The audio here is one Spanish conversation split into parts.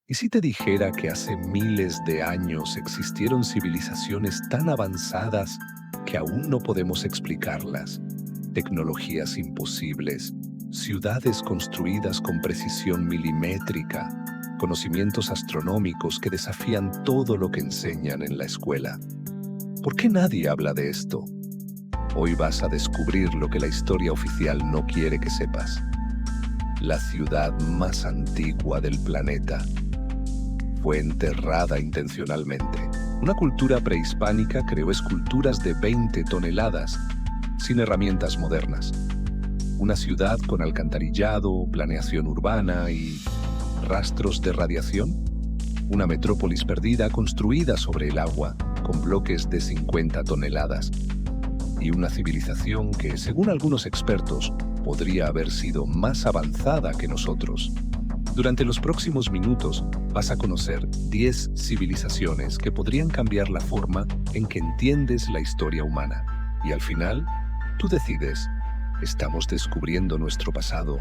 ¿Y si te dijera que hace miles de años existieron civilizaciones tan avanzadas que aún no podemos explicarlas? Tecnologías imposibles, ciudades construidas con precisión milimétrica, conocimientos astronómicos que desafían todo lo que enseñan en la escuela. ¿Por qué nadie habla de esto? Hoy vas a descubrir lo que la historia oficial no quiere que sepas. La ciudad más antigua del planeta fue enterrada intencionalmente. Una cultura prehispánica creó esculturas de 20 toneladas, sin herramientas modernas. Una ciudad con alcantarillado, planeación urbana y rastros de radiación. Una metrópolis perdida construida sobre el agua, con bloques de 50 toneladas. Y una civilización que, según algunos expertos, podría haber sido más avanzada que nosotros. Durante los próximos minutos vas a conocer 10 civilizaciones que podrían cambiar la forma en que entiendes la historia humana. Y al final, tú decides, ¿estamos descubriendo nuestro pasado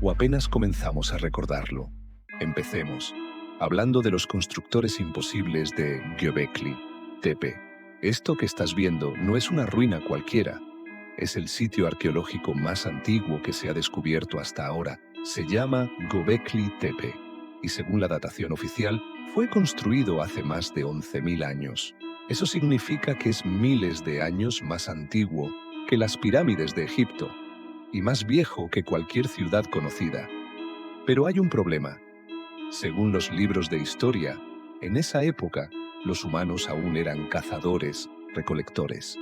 o apenas comenzamos a recordarlo? Empecemos, hablando de los constructores imposibles de Göbekli Tepe. Esto que estás viendo no es una ruina cualquiera, es el sitio arqueológico más antiguo que se ha descubierto hasta ahora. Se llama Göbekli Tepe y según la datación oficial fue construido hace más de 11.000 años. Eso significa que es miles de años más antiguo que las pirámides de Egipto y más viejo que cualquier ciudad conocida. Pero hay un problema. Según los libros de historia, en esa época los humanos aún eran cazadores, recolectores.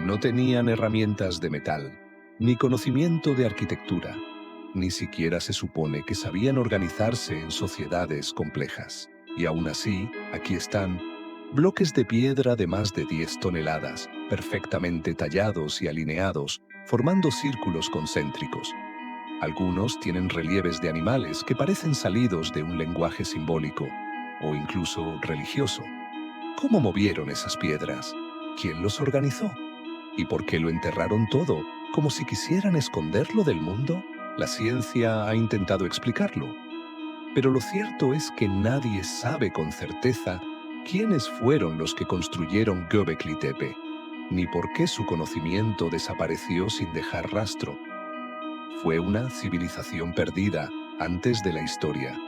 No tenían herramientas de metal, ni conocimiento de arquitectura. Ni siquiera se supone que sabían organizarse en sociedades complejas. Y aún así, aquí están, bloques de piedra de más de 10 toneladas, perfectamente tallados y alineados, formando círculos concéntricos. Algunos tienen relieves de animales que parecen salidos de un lenguaje simbólico, o incluso religioso. ¿Cómo movieron esas piedras? ¿Quién los organizó? ¿Y por qué lo enterraron todo, como si quisieran esconderlo del mundo? La ciencia ha intentado explicarlo, pero lo cierto es que nadie sabe con certeza quiénes fueron los que construyeron Göbekli Tepe, ni por qué su conocimiento desapareció sin dejar rastro. ¿Fue una civilización perdida antes de la historia?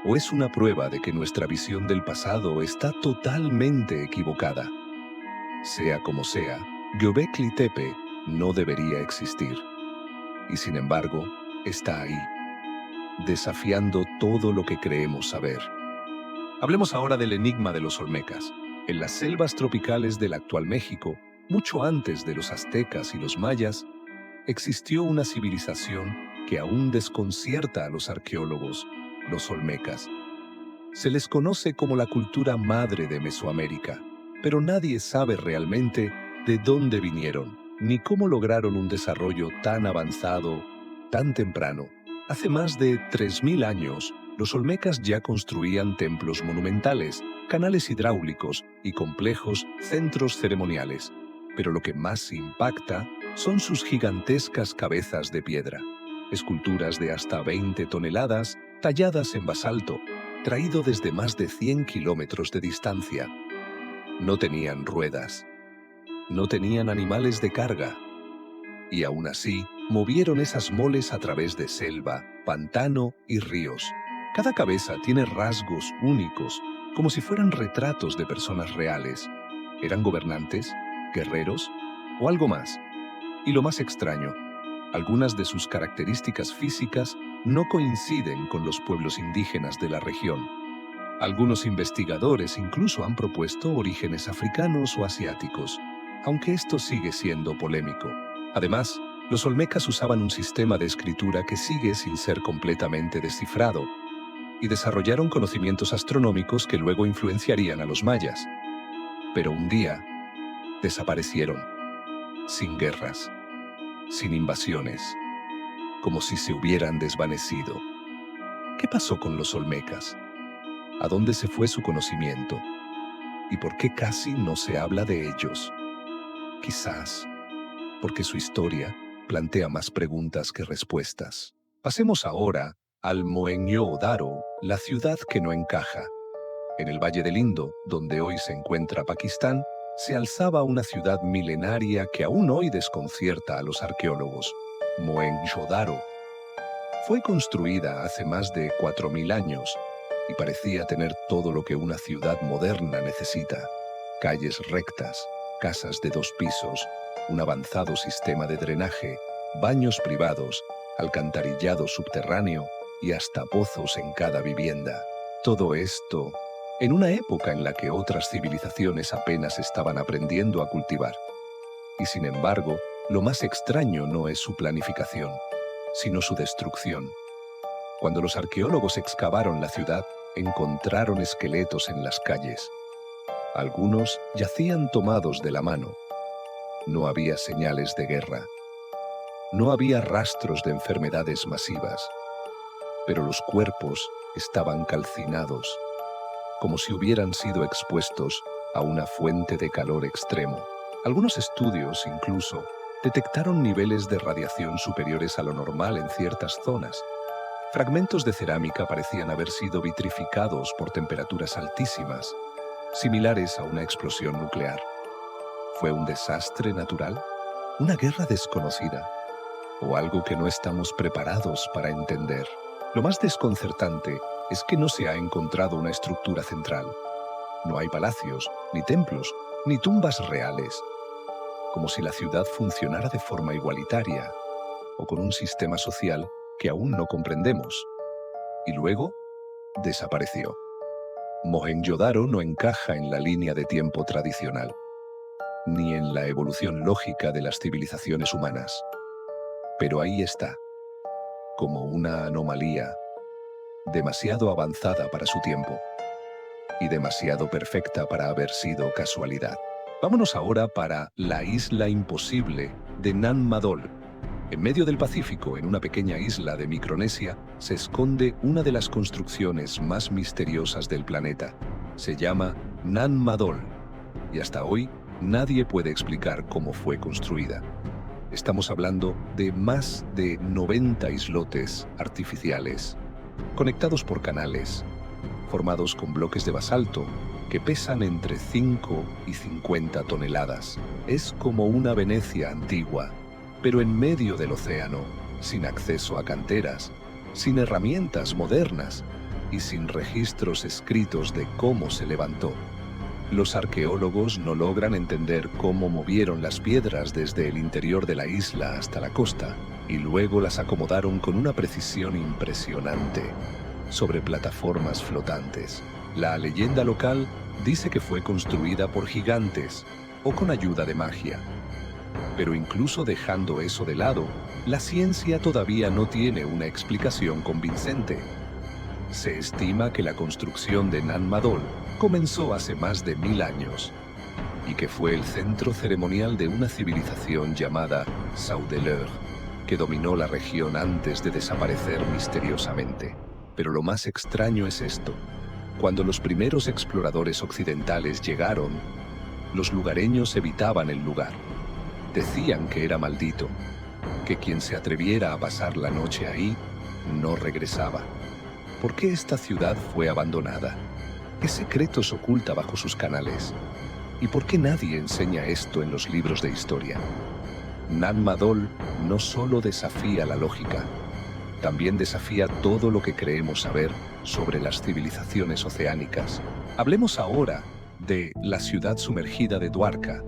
¿O es una prueba de que nuestra visión del pasado está totalmente equivocada? Sea como sea, Göbekli Tepe no debería existir. Y sin embargo, está ahí, desafiando todo lo que creemos saber. Hablemos ahora del enigma de los olmecas. En las selvas tropicales del actual México, mucho antes de los aztecas y los mayas, existió una civilización que aún desconcierta a los arqueólogos, los olmecas. Se les conoce como la cultura madre de Mesoamérica, pero nadie sabe realmente de dónde vinieron, ni cómo lograron un desarrollo tan avanzado, tan temprano. Hace más de 3.000 años, los olmecas ya construían templos monumentales, canales hidráulicos y complejos centros ceremoniales. Pero lo que más impacta son sus gigantescas cabezas de piedra, esculturas de hasta 20 toneladas talladas en basalto, traído desde más de 100 kilómetros de distancia. No tenían ruedas, no tenían animales de carga, y aún así movieron esas moles a través de selva, pantano y ríos. Cada cabeza tiene rasgos únicos, como si fueran retratos de personas reales. ¿Eran gobernantes, guerreros o algo más? Y lo más extraño, algunas de sus características físicas no coinciden con los pueblos indígenas de la región. Algunos investigadores incluso han propuesto orígenes africanos o asiáticos, aunque esto sigue siendo polémico. Además, los olmecas usaban un sistema de escritura que sigue sin ser completamente descifrado, y desarrollaron conocimientos astronómicos que luego influenciarían a los mayas. Pero un día, desaparecieron, sin guerras, sin invasiones, como si se hubieran desvanecido. ¿Qué pasó con los olmecas? ¿A dónde se fue su conocimiento? ¿Y por qué casi no se habla de ellos? Quizás porque su historia plantea más preguntas que respuestas. Pasemos ahora al Mohenjo-Daro, la ciudad que no encaja. En el Valle del Indo, donde hoy se encuentra Pakistán, se alzaba una ciudad milenaria que aún hoy desconcierta a los arqueólogos. Mohenjo-Daro fue construida hace más de 4.000 años y parecía tener todo lo que una ciudad moderna necesita. Calles rectas, casas de 2 pisos, un avanzado sistema de drenaje, baños privados, alcantarillado subterráneo y hasta pozos en cada vivienda. Todo esto en una época en la que otras civilizaciones apenas estaban aprendiendo a cultivar. Y sin embargo, lo más extraño no es su planificación, sino su destrucción. Cuando los arqueólogos excavaron la ciudad, encontraron esqueletos en las calles. Algunos yacían tomados de la mano. No había señales de guerra. No había rastros de enfermedades masivas. Pero los cuerpos estaban calcinados, como si hubieran sido expuestos a una fuente de calor extremo. Algunos estudios, incluso, detectaron niveles de radiación superiores a lo normal en ciertas zonas. Fragmentos de cerámica parecían haber sido vitrificados por temperaturas altísimas, similares a una explosión nuclear. ¿Fue un desastre natural? ¿Una guerra desconocida? ¿O algo que no estamos preparados para entender? Lo más desconcertante es que no se ha encontrado una estructura central. No hay palacios, ni templos, ni tumbas reales, como si la ciudad funcionara de forma igualitaria o con un sistema social que aún no comprendemos. Y luego, desapareció. Mohenjo-Daro no encaja en la línea de tiempo tradicional, ni en la evolución lógica de las civilizaciones humanas. Pero ahí está, como una anomalía, demasiado avanzada para su tiempo y demasiado perfecta para haber sido casualidad. Vámonos ahora para la isla imposible de Nan Madol. En medio del Pacífico, en una pequeña isla de Micronesia, se esconde una de las construcciones más misteriosas del planeta. Se llama Nan Madol, y hasta hoy nadie puede explicar cómo fue construida. Estamos hablando de más de 90 islotes artificiales, conectados por canales, formados con bloques de basalto que pesan entre 5 y 50 toneladas. Es como una Venecia antigua, pero en medio del océano, sin acceso a canteras, sin herramientas modernas y sin registros escritos de cómo se levantó. Los arqueólogos no logran entender cómo movieron las piedras desde el interior de la isla hasta la costa y luego las acomodaron con una precisión impresionante sobre plataformas flotantes. La leyenda local dice que fue construida por gigantes o con ayuda de magia. Pero incluso dejando eso de lado, la ciencia todavía no tiene una explicación convincente. Se estima que la construcción de Nan Madol comenzó hace más de 1000 años y que fue el centro ceremonial de una civilización llamada Saudeleur, que dominó la región antes de desaparecer misteriosamente. Pero lo más extraño es esto. Cuando los primeros exploradores occidentales llegaron, los lugareños evitaban el lugar. Decían que era maldito, que quien se atreviera a pasar la noche ahí no regresaba. ¿Por qué esta ciudad fue abandonada? ¿Qué secretos oculta bajo sus canales? ¿Y por qué nadie enseña esto en los libros de historia? Nan Madol no solo desafía la lógica, también desafía todo lo que creemos saber sobre las civilizaciones oceánicas. Hablemos ahora de la ciudad sumergida de Dwarka.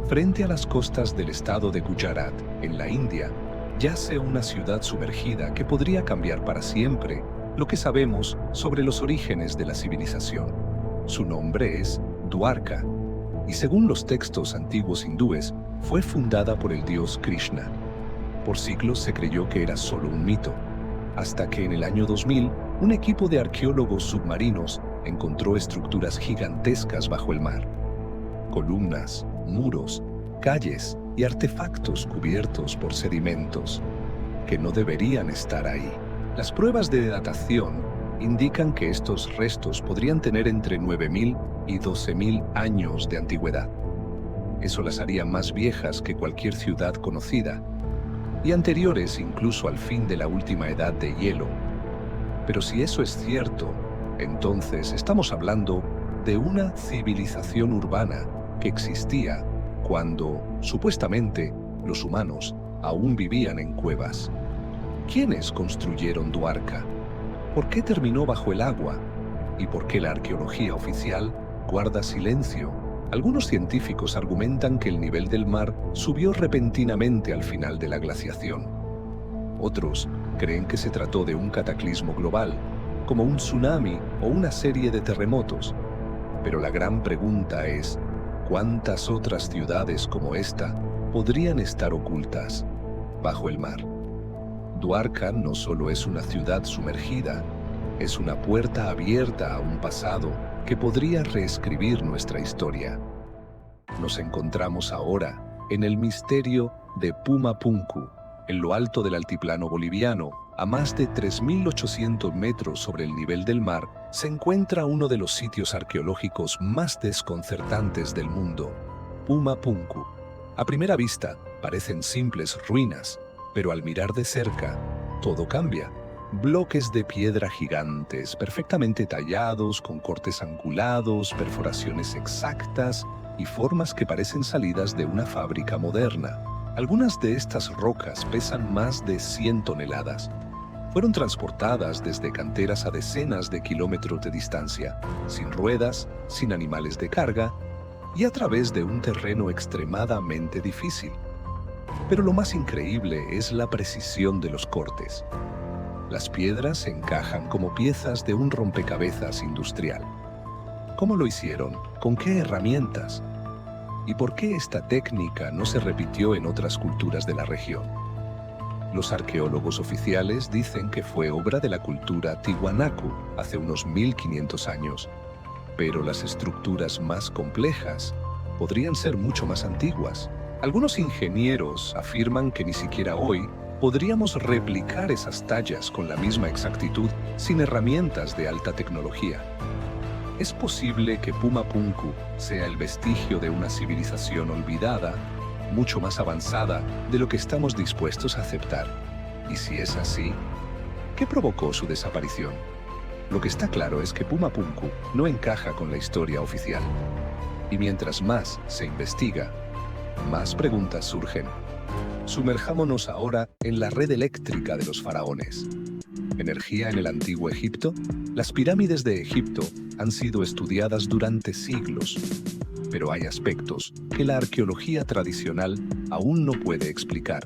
Frente a las costas del estado de Gujarat, en la India, yace una ciudad sumergida que podría cambiar para siempre lo que sabemos sobre los orígenes de la civilización. Su nombre es Dwarka, y según los textos antiguos hindúes, fue fundada por el dios Krishna. Por siglos se creyó que era solo un mito, hasta que en el año 2000, un equipo de arqueólogos submarinos encontró estructuras gigantescas bajo el mar. Columnas, muros, calles y artefactos cubiertos por sedimentos que no deberían estar ahí. Las pruebas de datación indican que estos restos podrían tener entre 9000 y 12000 años de antigüedad. Eso las haría más viejas que cualquier ciudad conocida y anteriores incluso al fin de la última edad de hielo, Pero si eso es cierto, entonces estamos hablando de una civilización urbana que existía cuando, supuestamente, los humanos aún vivían en cuevas. ¿Quiénes construyeron Dwarka? ¿Por qué terminó bajo el agua? ¿Y por qué la arqueología oficial guarda silencio? Algunos científicos argumentan que el nivel del mar subió repentinamente al final de la glaciación. Otros creen que se trató de un cataclismo global, como un tsunami o una serie de terremotos. Pero la gran pregunta es, ¿cuántas otras ciudades como esta podrían estar ocultas bajo el mar? Dwarka no solo es una ciudad sumergida, es una puerta abierta a un pasado que podría reescribir nuestra historia. Nos encontramos ahora en el misterio de Pumapunku, en lo alto del altiplano boliviano, a más de 3.800 metros sobre el nivel del mar, se encuentra uno de los sitios arqueológicos más desconcertantes del mundo, Pumapunku. A primera vista, parecen simples ruinas, pero al mirar de cerca, todo cambia. Bloques de piedra gigantes, perfectamente tallados, con cortes angulados, perforaciones exactas y formas que parecen salidas de una fábrica moderna. Algunas de estas rocas pesan más de 100 toneladas. Fueron transportadas desde canteras a decenas de kilómetros de distancia, sin ruedas, sin animales de carga y a través de un terreno extremadamente difícil. Pero lo más increíble es la precisión de los cortes. Las piedras se encajan como piezas de un rompecabezas industrial. ¿Cómo lo hicieron? ¿Con qué herramientas? ¿Y por qué esta técnica no se repitió en otras culturas de la región? Los arqueólogos oficiales dicen que fue obra de la cultura Tiwanaku hace unos 1500 años, pero las estructuras más complejas podrían ser mucho más antiguas. Algunos ingenieros afirman que ni siquiera hoy podríamos replicar esas tallas con la misma exactitud sin herramientas de alta tecnología. ¿Es posible que Pumapunku sea el vestigio de una civilización olvidada, mucho más avanzada de lo que estamos dispuestos a aceptar? Y si es así, ¿qué provocó su desaparición? Lo que está claro es que Pumapunku no encaja con la historia oficial. Y mientras más se investiga, más preguntas surgen. Sumerjámonos ahora en la red eléctrica de los faraones. ¿Energía en el antiguo Egipto? Las pirámides de Egipto han sido estudiadas durante siglos, pero hay aspectos que la arqueología tradicional aún no puede explicar.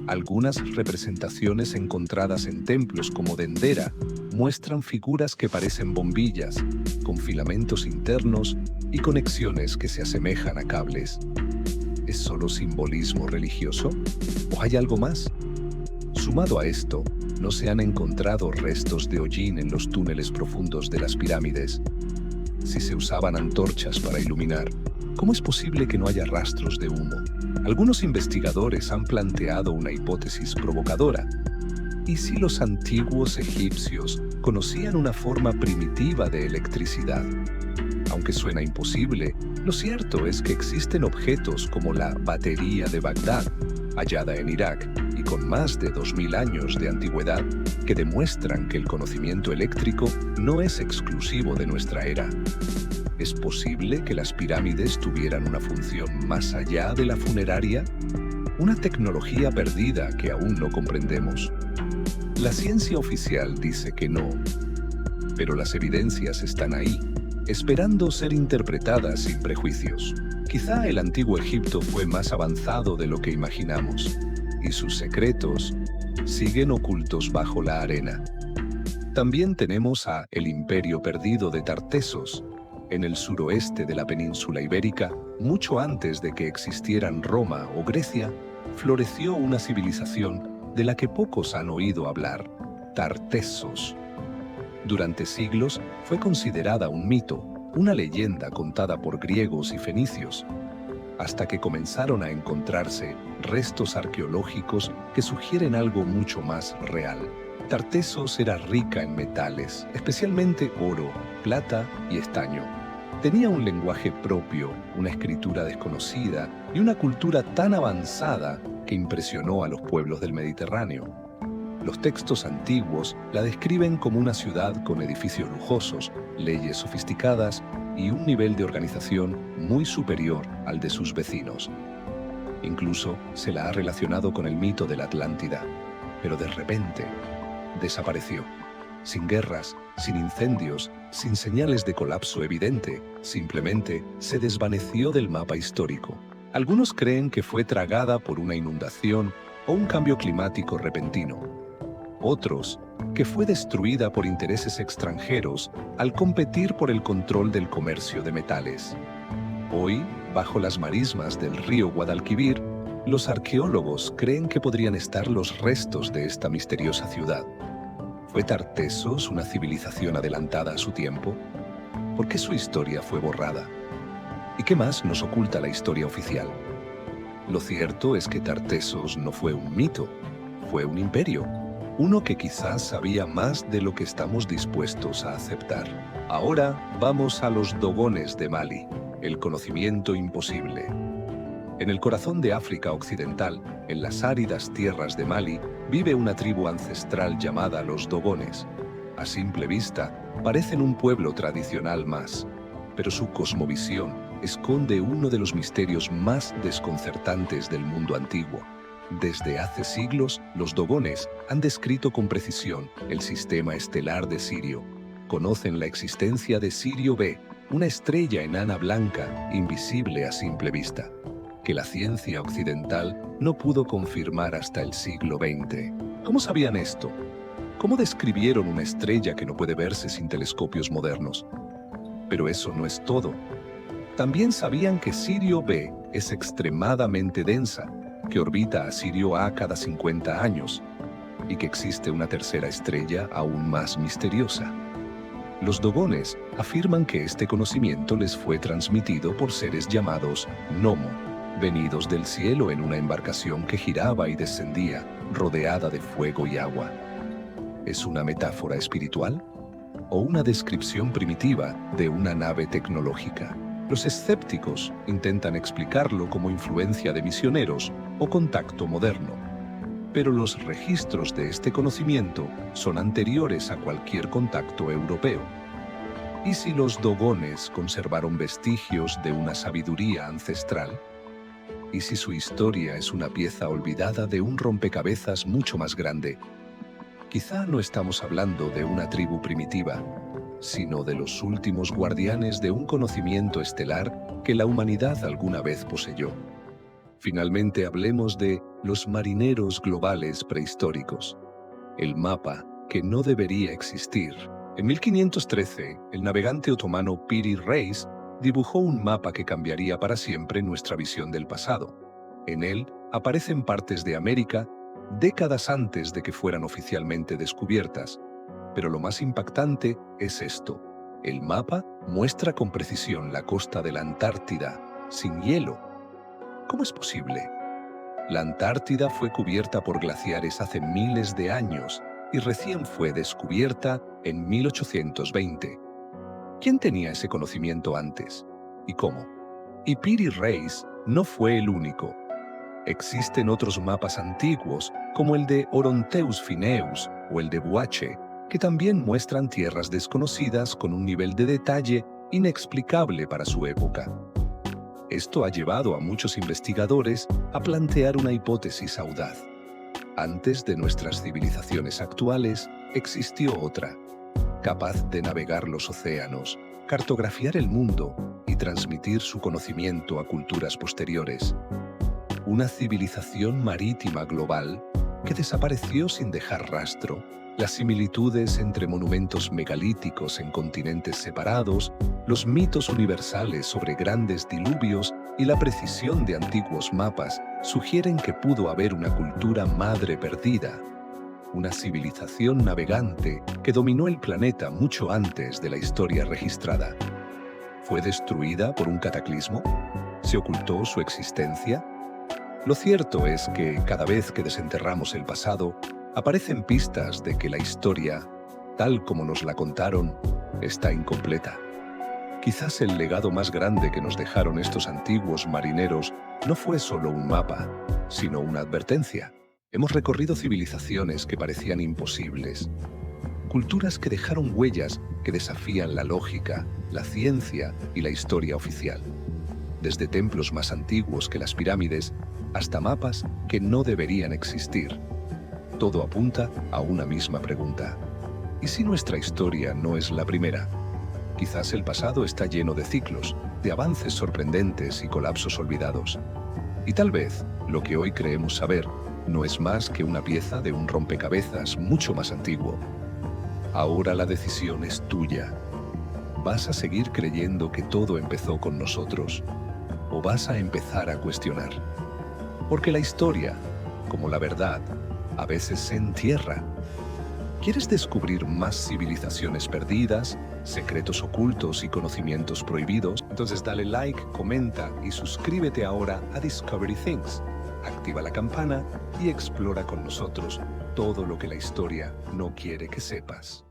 Algunas representaciones encontradas en templos como Dendera muestran figuras que parecen bombillas, con filamentos internos y conexiones que se asemejan a cables. ¿Es solo simbolismo religioso? ¿O hay algo más? Sumado a esto, no se han encontrado restos de hollín en los túneles profundos de las pirámides. Si se usaban antorchas para iluminar, ¿cómo es posible que no haya rastros de humo? Algunos investigadores han planteado una hipótesis provocadora. ¿Y si los antiguos egipcios conocían una forma primitiva de electricidad? Aunque suena imposible, lo cierto es que existen objetos como la batería de Bagdad, hallada en Irak y con más de 2000 años de antigüedad, que demuestran que el conocimiento eléctrico no es exclusivo de nuestra era. ¿Es posible que las pirámides tuvieran una función más allá de la funeraria? Una tecnología perdida que aún no comprendemos. La ciencia oficial dice que no, pero las evidencias están ahí, esperando ser interpretadas sin prejuicios. Quizá el antiguo Egipto fue más avanzado de lo que imaginamos, y sus secretos siguen ocultos bajo la arena. También tenemos a el Imperio Perdido de Tartesos, en el suroeste de la península ibérica. Mucho antes de que existieran Roma o Grecia, floreció una civilización de la que pocos han oído hablar, Tartesos. Durante siglos fue considerada un mito, una leyenda contada por griegos y fenicios, hasta que comenzaron a encontrarse restos arqueológicos que sugieren algo mucho más real. Tartesos era rica en metales, especialmente oro, plata y estaño. Tenía un lenguaje propio, una escritura desconocida y una cultura tan avanzada que impresionó a los pueblos del Mediterráneo. Los textos antiguos la describen como una ciudad con edificios lujosos, leyes sofisticadas y un nivel de organización muy superior al de sus vecinos. Incluso se la ha relacionado con el mito de la Atlántida, pero de repente desapareció. Sin guerras, sin incendios, sin señales de colapso evidente, simplemente se desvaneció del mapa histórico. Algunos creen que fue tragada por una inundación o un cambio climático repentino. Otros, que fue destruida por intereses extranjeros al competir por el control del comercio de metales. Hoy, bajo las marismas del río Guadalquivir, los arqueólogos creen que podrían estar los restos de esta misteriosa ciudad. ¿Fue Tartessos una civilización adelantada a su tiempo? ¿Por qué su historia fue borrada? ¿Y qué más nos oculta la historia oficial? Lo cierto es que Tartessos no fue un mito, fue un imperio, uno que quizás sabía más de lo que estamos dispuestos a aceptar. Ahora vamos a los Dogones de Mali, el conocimiento imposible. En el corazón de África Occidental, en las áridas tierras de Mali, vive una tribu ancestral llamada los Dogones. A simple vista, parecen un pueblo tradicional más, pero su cosmovisión esconde uno de los misterios más desconcertantes del mundo antiguo. Desde hace siglos, los Dogones han descrito con precisión el sistema estelar de Sirio. Conocen la existencia de Sirio B, una estrella enana blanca, invisible a simple vista, que la ciencia occidental no pudo confirmar hasta el siglo XX. ¿Cómo sabían esto? ¿Cómo describieron una estrella que no puede verse sin telescopios modernos? Pero eso no es todo. También sabían que Sirio B es extremadamente densa, que orbita a Sirio A cada 50 años, y que existe una tercera estrella aún más misteriosa. Los Dogones afirman que este conocimiento les fue transmitido por seres llamados Nomo, venidos del cielo en una embarcación que giraba y descendía, rodeada de fuego y agua. ¿Es una metáfora espiritual? ¿O una descripción primitiva de una nave tecnológica? Los escépticos intentan explicarlo como influencia de misioneros o contacto moderno. Pero los registros de este conocimiento son anteriores a cualquier contacto europeo. ¿Y si los Dogones conservaron vestigios de una sabiduría ancestral? ¿Y si su historia es una pieza olvidada de un rompecabezas mucho más grande? Quizá no estamos hablando de una tribu primitiva, sino de los últimos guardianes de un conocimiento estelar que la humanidad alguna vez poseyó. Finalmente hablemos de los marineros globales prehistóricos, el mapa que no debería existir. En 1513, el navegante otomano Piri Reis dibujó un mapa que cambiaría para siempre nuestra visión del pasado. En él aparecen partes de América décadas antes de que fueran oficialmente descubiertas. Pero lo más impactante es esto. El mapa muestra con precisión la costa de la Antártida, sin hielo. ¿Cómo es posible? La Antártida fue cubierta por glaciares hace miles de años y recién fue descubierta en 1820. ¿Quién tenía ese conocimiento antes? ¿Y cómo? Y Piri Reis no fue el único. Existen otros mapas antiguos, como el de Oronteus Phineus o el de Buache, que también muestran tierras desconocidas con un nivel de detalle inexplicable para su época. Esto ha llevado a muchos investigadores a plantear una hipótesis audaz. Antes de nuestras civilizaciones actuales, existió otra, capaz de navegar los océanos, cartografiar el mundo y transmitir su conocimiento a culturas posteriores. Una civilización marítima global que desapareció sin dejar rastro. Las similitudes entre monumentos megalíticos en continentes separados, los mitos universales sobre grandes diluvios y la precisión de antiguos mapas sugieren que pudo haber una cultura madre perdida, una civilización navegante que dominó el planeta mucho antes de la historia registrada. ¿Fue destruida por un cataclismo? ¿Se ocultó su existencia? Lo cierto es que cada vez que desenterramos el pasado, aparecen pistas de que la historia, tal como nos la contaron, está incompleta. Quizás el legado más grande que nos dejaron estos antiguos marineros no fue solo un mapa, sino una advertencia. Hemos recorrido civilizaciones que parecían imposibles, culturas que dejaron huellas que desafían la lógica, la ciencia y la historia oficial. Desde templos más antiguos que las pirámides hasta mapas que no deberían existir. Todo apunta a una misma pregunta. ¿Y si nuestra historia no es la primera? Quizás el pasado está lleno de ciclos, de avances sorprendentes y colapsos olvidados. Y tal vez lo que hoy creemos saber no es más que una pieza de un rompecabezas mucho más antiguo. Ahora la decisión es tuya. ¿Vas a seguir creyendo que todo empezó con nosotros? ¿O vas a empezar a cuestionar? Porque la historia, como la verdad, a veces se entierra. ¿Quieres descubrir más civilizaciones perdidas, secretos ocultos y conocimientos prohibidos? Entonces dale like, comenta y suscríbete ahora a Discovery Things. Activa la campana y explora con nosotros todo lo que la historia no quiere que sepas.